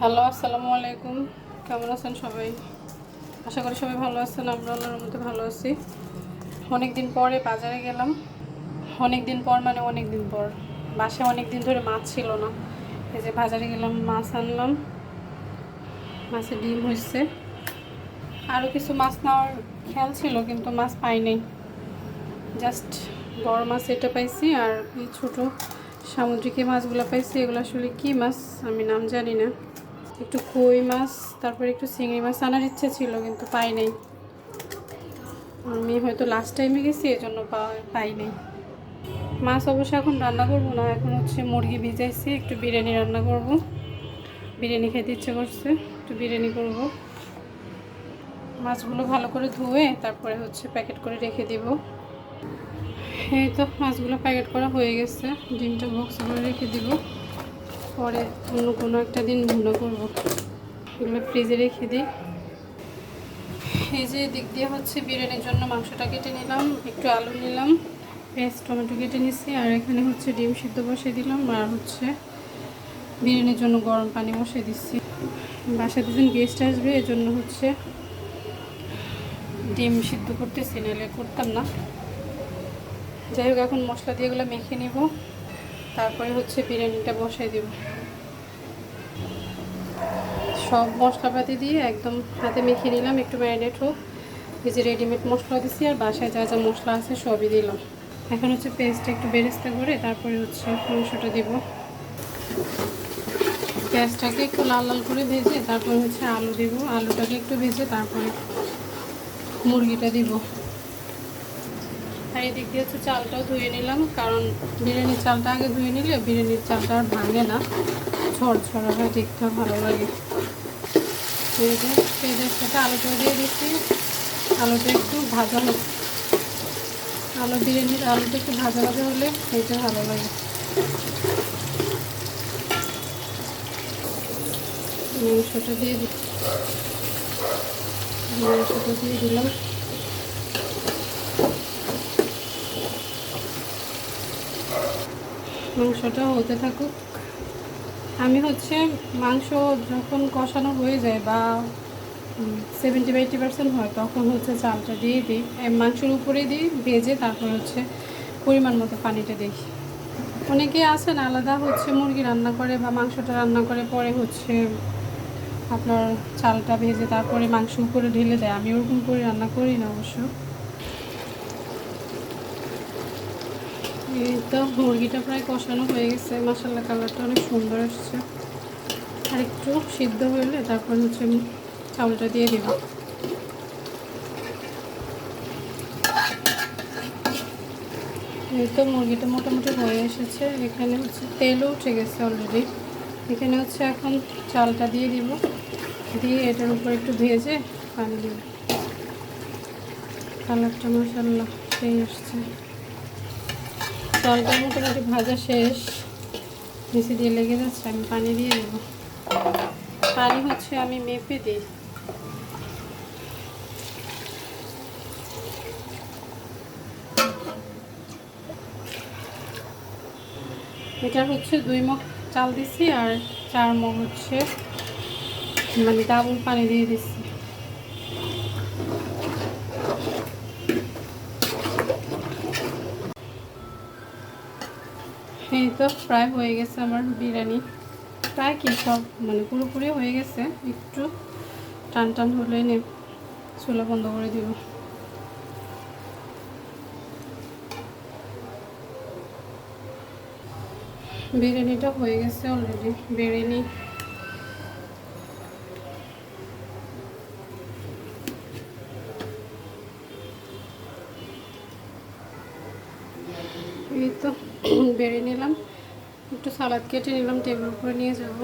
Hello, আসসালামু আলাইকুম। কেমন আছেন সবাই? আশা করি সবাই ভালো আছেন। আমরা আল্লাহর রহমতে ভালো আছি। অনেক দিন পরে বাজারে গেলাম। অনেক দিন পর মানে অনেক দিন পর। বাসায় অনেক দিন ধরে মাছ ছিল না। এই যে বাজারে গেলাম, মাছ আনলাম। মাছের ডিম হয়েছে। আরও কিছু মাছ নেওয়ার খেয়াল ছিল, কিন্তু মাছ পাই নাই। জাস্ট বড় মাছ এটা পাইছি, আর এই ছোটো সামুদ্রিক মাছগুলো পাইছি। এগুলো আসলে কী মাছ আমি নাম জানি না। একটু কই মাছ, তারপরে একটু চিংড়ি মাছ আনার ইচ্ছে ছিল, কিন্তু পাই নাই। আমি হয়তো লাস্ট টাইমে গেছি, এজন্য পাই নাই মাছ। অবশ্য এখন রান্না করব না, এখন হচ্ছে মুরগি ভিজাইছি, একটু বিরিয়ানি রান্না করব। বিরিয়ানি খেতে ইচ্ছে করছে, একটু বিরিয়ানি করব। মাছগুলো ভালো করে ধুয়ে তারপরে হচ্ছে প্যাকেট করে রেখে দিব। এই তো মাছগুলো প্যাকেট করা হয়ে গেছে। ডিমটা বক্স করে রেখে দিব, পরে অন্য কোনো একটা দিন ভুনা করব। এগুলো ফ্রিজে রেখে দিই। এই যে দিক দিয়ে হচ্ছে বিরিয়ানির জন্য মাংসটা কেটে নিলাম, একটু আলু নিলাম, পেঁয়াজ টমেটো কেটে নিচ্ছি, আর এখানে হচ্ছে ডিম সিদ্ধ বসিয়ে দিলাম, আর হচ্ছে বিরিয়ানির জন্য গরম পানি বসিয়ে দিচ্ছি। বাসায় দুজন গেস্ট আসবে, এজন্য হচ্ছে ডিম সিদ্ধ করতেছি, নাহলে করতাম না। যাই হোক, এখন মশলা দিয়ে এগুলো মেখে নিব, তারপরে হচ্ছে বিরিয়ানিটা বসাই দেব। সব মশলাপাতি দিয়ে একদম হাতে মেখে নিলাম, একটু ম্যারিনেট হোক। এই যে রেডিমেড মশলা দিচ্ছি, আর বাসায় যা যা মশলা আছে সবই দিলাম। এখন হচ্ছে পেঁয়াজটা একটু বেরেস্তা করে তারপরে হচ্ছে মাংসটা দিব। পেঁয়াজটাকে একটু লাল লাল করে ভেজে তারপরে হচ্ছে আলু দিব। আলুটাকে একটু ভেজে তারপরে মুরগিটা দিব। আর এদিক দিয়ে হচ্ছে চালটাও ধুয়ে নিলাম, কারণ বিরিয়ানির চালটা আগে ধুয়ে নিলে বিরিয়ানির চালটা আর ভাঙে না, ঝরঝরা হয়, দেখতে ভালো লাগে। এই যে পেঁয়াজের সাথে আলুটাও দিয়ে দিচ্ছি। আলুটা একটু ভাজা হচ্ছে, বিরিয়ানির আলুটা একটু ভাজা ভাজা হলে এইটা ভালো লাগে। মাংসটা দিয়ে দিলাম। মাংসটা হতে থাকুক। আমি হচ্ছে মাংস যখন কষানো হয়ে যায় বা 70-80% হয়, তখন হচ্ছে চালটা দিয়ে দিই, মাংসের উপরে দিই ভেজে, তারপর হচ্ছে পরিমাণ মতো পানিটা দিই। অনেকে আছেন আলাদা হচ্ছে মুরগি রান্না করে বা মাংসটা রান্না করে পরে হচ্ছে আপনার চালটা ভেজে তারপরে মাংস উপরে ঢেলে দেয়। আমি ওরকম করে রান্না করি না অবশ্য। এই তো মুরগিটা প্রায় কষানো হয়ে গেছে, মাশাআল্লাহ কালারটা অনেক সুন্দর আসছে। আর একটু সিদ্ধ হলে তারপর হচ্ছে চাউলটা দিয়ে দেব। এই তো মুরগিটা মোটামুটি হয়ে এসেছে, এখানে হচ্ছে তেলও উঠে গেছে অলরেডি। এখানে হচ্ছে এখন চালটা দিয়ে দিব, দিয়ে এটার উপর একটু ভেজে পানি দেব। কালারটা মাশাআল্লাহ সেই আসছে। চালটা মোটামুটি ভাজা শেষ, নিচে দিয়ে লেগে যাচ্ছে, আমি পানি দিয়ে দেবো। পানি হচ্ছে আমি মেপে দিই। এটা হচ্ছে 2 মগ চাল দিছি, আর 4 মগ হচ্ছে মানে ডাবল পানি দিয়ে দিচ্ছি। এই তো প্রায় হয়ে গেছে আমার বিরিয়ানি, প্রায় কি সব মানে পুরোপুরি হয়ে গেছে। একটু টান টান হলে চুলা বন্ধ করে দিব। বিরিয়ানিটা হয়ে গেছে অলরেডি। বিরিয়ানি এই তো বেড়ে নিলাম, একটু সালাদ কেটে নিলাম, টেবিল উপরে নিয়ে যাব।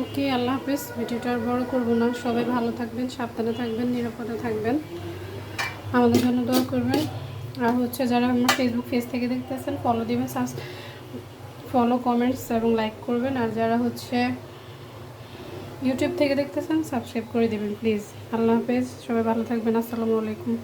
ওকে, আল্লাহ হাফেজ। ভিডিওটা আর বড় করবো না। সবাই ভালো থাকবেন, সাবধানে থাকবেন, নিরাপদে থাকবেন, আমাদের জন্য দোয়া করবেন। আর হচ্ছে যারা আমার ফেসবুক পেজ থেকে দেখতেছেন ফলো দিবেন, ফলো কমেন্টস এবং লাইক করবেন। আর যারা হচ্ছে ইউটিউব থেকে দেখতেছেন সাবস্ক্রাইব করে দেবেন প্লিজ। আল্লাহ হাফেজ, সবাই ভালো থাকবেন। আসসালামু আলাইকুম।